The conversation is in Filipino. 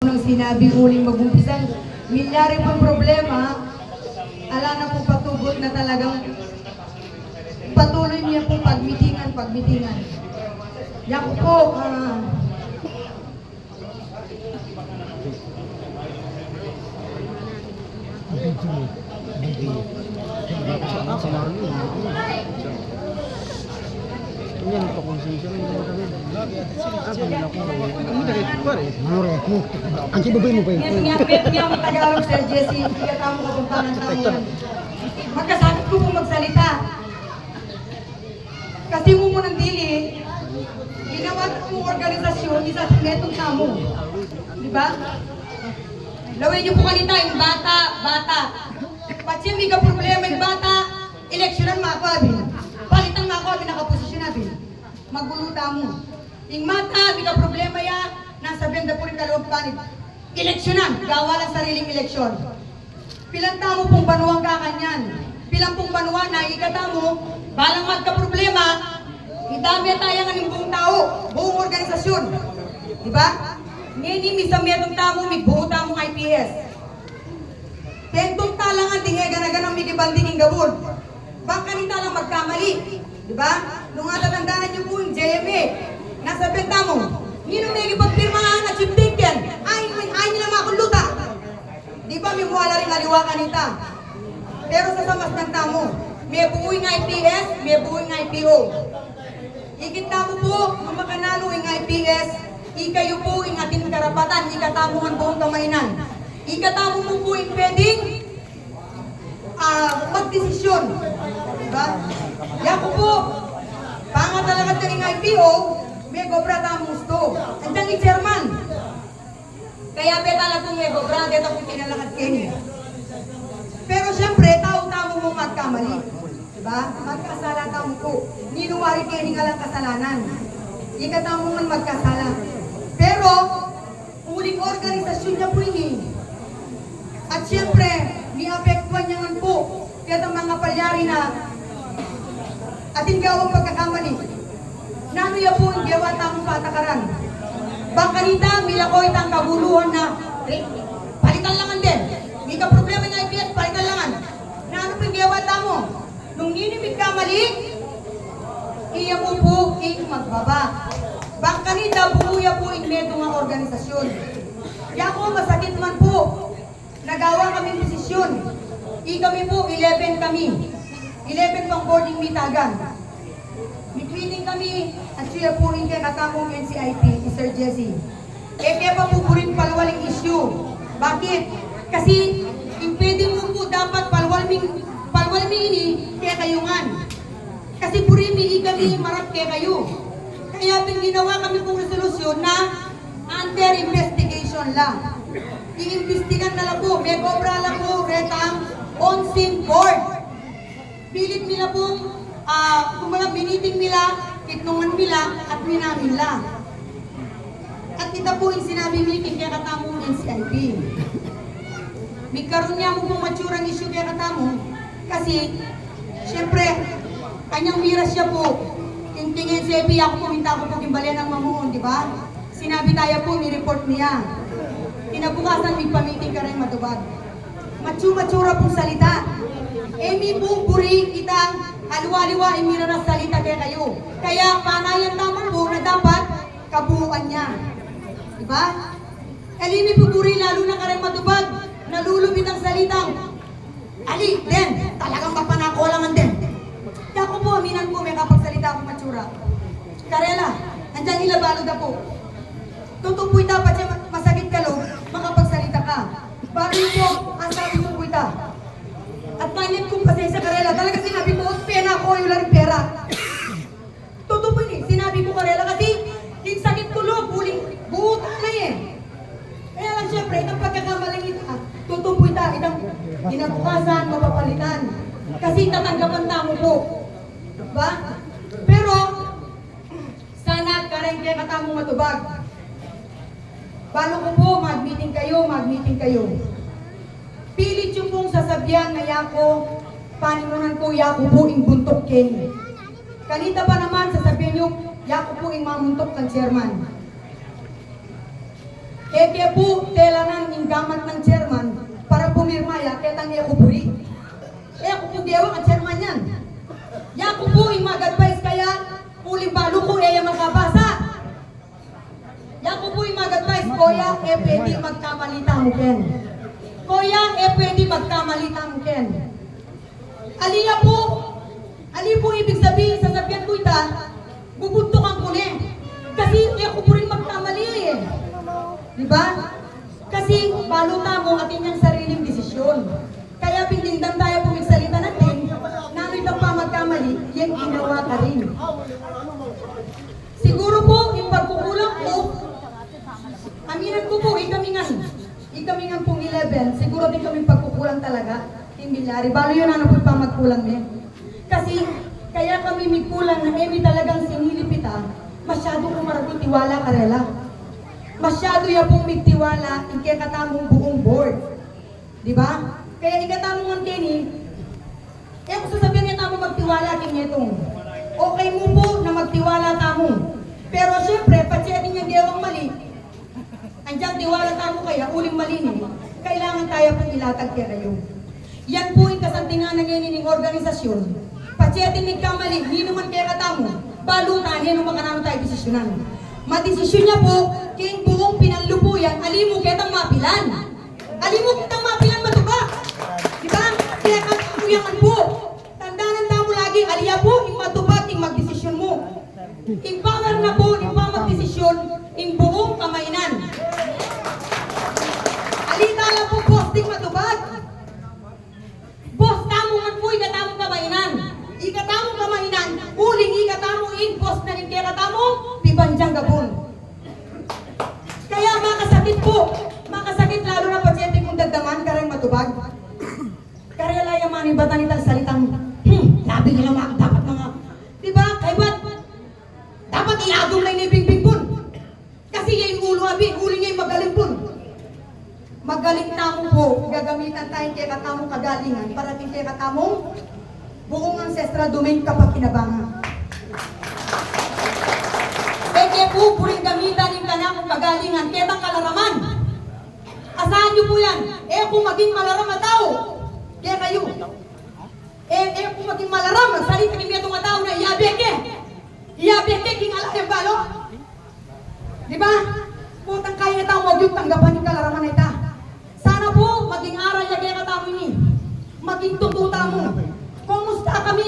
ng sinabi uling mag-umpisang milyari pong problema, ala na po patugot na talagang patuloy niya po pagmitingan. Yan po, Yan pa konsensya ng mga kami. Ang sibabay mo ba yun? yes, nga mo Tagalog, Sir Jesse, hindi ka tamo kapuntahan ng tamo. Magkasakit ko po magsalita. Kasi mo mo ng dili, ginawa ng organisasyon, isa sa netong tamo. Diba? Lawin niyo po kanita, yung bata. Pati may ka problema yung bata, eleksyonan mga kabin. Palitan mga kabin, nakaposisyon natin. Maguluta mo. Yung mata, may ka problema ya, nasa benda po rin kaloob panit. Eleksyonan, gawa lang sariling eleksyon. Pilang tamo pong banuang kakanyan. Pilang pong banuang na ikatamo, balang magka-problema, idami tayo ng buong tao, buong organisasyon. Diba? Ngayon, misang metong tamo, may buong tamong IPS. Tentong talangan, tinga-ganaganang may kibanding gabon. Baka nita lang magkamali. Diba? Nung natatandaan niyo po yung JMA, nasa benta mo, ninong may ipagpirmahan at chiptiken, ay nila makuluta. Diba, may muwala rin aliwakan nita. Pero sa samas ng tamo, may buuing IPS, may buuing IPO. Ikita mo po, nung makanalo yung IPS, ikayo po yung ating karapatan, ikatamuhan buong kamainan. Ikatamo mo po yung pwedeng magdesisyon. Diba? Yan ko po, pangat talaga ng IPO, may gobra tamong gusto. Andiyan yung chairman. Kaya betala po may gobra, dito po pinalakad kayo. Pero siyempre, tao-tamo mo magkamali. Diba? Magkasala tamo po. Ninuwari kayo ng alang kasalanan. Ikatamo man magkasala. Pero, uling organisasyon niya po yun. At siyempre, ni-apektuhan niya man po. Kaya ang mga palyari na ating gawang pagkakamali. Nanuya po ang gawa tamang patakaran. Baka nita, milakoy tang kaguluhan na palitan langan din. Hindi ka problema ng IPS, palitan langan. Naano po ang gawa tamo? Nung ninimig ka mali, iya mo po magbaba. Baka nita, bukuya po in medo nga organisasyon. Kaya ko, masakit man po. Nagawa kami posisyon. Kami po, 11 kami. 11 pang boarding mitagan. Meeting kami, at siya po rin kaya katamong NCIP, Sir Jesse. Kaya pa po rin palwaling issue. Bakit? Kasi, pwede mo po dapat palwalming ini, kaya kayungan. Kasi purimi kami marap kaya kayo. Kaya ginawa kami pong resolusyon na under investigation lang. Iimbestigan na lang po, may cobra lang po, retang on-scene board. Pilit nila pong, kung mga biniting nila, kitnungan nila, at minamin lang. At kita po yung sinabi meeting kaya katamong NCIP. May karoon niya mo pong matsurang issue kaya katamong, kasi, siyempre, kanyang miras siya po. Tingin NCIP, ako puminta ko po kimbali ng mamuhon, di ba? Sinabi tayo po, ni-report niya. Kinabukasan, may pamiting ka rin matubad. Matsura pong salita. Emi po, buri kitang aliwa-liwa, imira na salita kaya kayo. Kaya, panayan tama po na dapat kabuuan niya. Diba? Elimi po, buri, lalo na ka rin matubad. Nalulubit ang salitang, ali, den, talagang papanakolangan din. Kaya ko po, aminan po, may kapagsalita akong matsura. Karela, andyan ilabalo na po. Totoo po dapat siya masakit ka lo, makapagsalita ka. Bago po, ang sabi ko po ita. At mainit kong pasensya Karela, talaga sinabi ko, pera ako, yung lang pera. Totoo po yun, sinabi ko Karela, kasi yung sakit ko lo, buutan na eh. Kaya lang syempre, itang pagkakamalang ita, totoo po ita, itang kinabukasan, mapapalitan. Kasi tatanggapan tamo po. Diba? Pero, sana karengke katamong matubag. Balo ko po, mag-meeting kayo. Pilit yung pong sasabihan na yako, paninunan ko, yako po ing buntok ken. Kanita pa naman, sasabihin nyo, yako po ing mamuntok ng chairman. Eke po, telanan yung gamat ng chairman para pumirmaya, ketang eko puri. Eko po gewang ang chairman yan. Yaku po yung mag-advise kaya, uling balo ko yung makabasa. Yaku po yung mag-advise, Kuya, pwede magkamalita mo ken. Kuya, pwede magkamalita mo ken. Ali po ibig sabihin, sasabihan ko ita, bubuntukan ko ne. Kasi eko po rin magkamali eh. Diba? Kasi baluta mo atin yung sariling desisyon. Kaya pindindang tayo pumigsalita natin, namin kang pa magkamali, yan ginawa ka rin. Siguro po, yung pagkukulang ko, aminan ko po, ikamingan pong 11, siguro din kami pagkukulang talaga, yung milyari. Balo yun ano po yung pamagkulang niya. Kasi, kaya kami may kulang na emi talagang sinilipita, masyado kong maragong tiwala karela. Masyado ya pong migtiwala, ikekatamong buong board. Diba? Kaya ikatamong ang Kenny, kung sasabihin niya tamo magtiwala king itong, okay mo po na magtiwala tamo. Pero syempre, patsiyatin niyang gewang mali, andiyan tiwala tamo kaya, uling mali ni, kailangan tayo pong ilatag kaya kayo. Yan po yung kasantingan ng inining organisasyon. Patsiyatin nagkamali, hindi naman kaya katamo, balutan, yan ang makanano tayo desisyonan. Madesisyon niya po, kayong buong pinanlupuyan, alimu kitang mapilan. Alimu kitang mapilan matuba. Diba? Kaya katuyangan po. Tandaan mo lagi, aliya po, yung matubag, yung magdesisyon mo. Yung power na po, yung magdesisyon, yung buong kamainan. Alita lang po, posting matubag. Boss, tamo man po, ikatamong kamainan. Ikatamong kamainan, uling ikatamong in-post na rin kaya katamong, pibanjang gabon. Kaya makasakit lalo na pasyente kung dagdaman, karang matubag. Kaya layaman, iba tanitang salitang, labi nila dapat mga, diba? Kaya ba't, dapat iagong na inibing pun. Kasi yung ulo abi, uling yung magaling pun. Magaling tamo po, gagamitan tayo kaya katamong kagalingan, para kaya katamong, buong ancestral domain kapag kinabangan. Kaya po, puring gamitan yung kanakong kagalingan, ketang kalaraman. Asahan niyo po yan. Kung maging malaram na tao, kaya kayo. Kung maging malaram, magsalita kami itong tao na iyabeke. Iyabeke, king alam yung balo. Diba? Putang kaya na tao, huwag yung tanggapan yung kalaraman na ita. Sana po, maging aral niya kaya katamo niya. Maging tututa mo. Kumusta kami?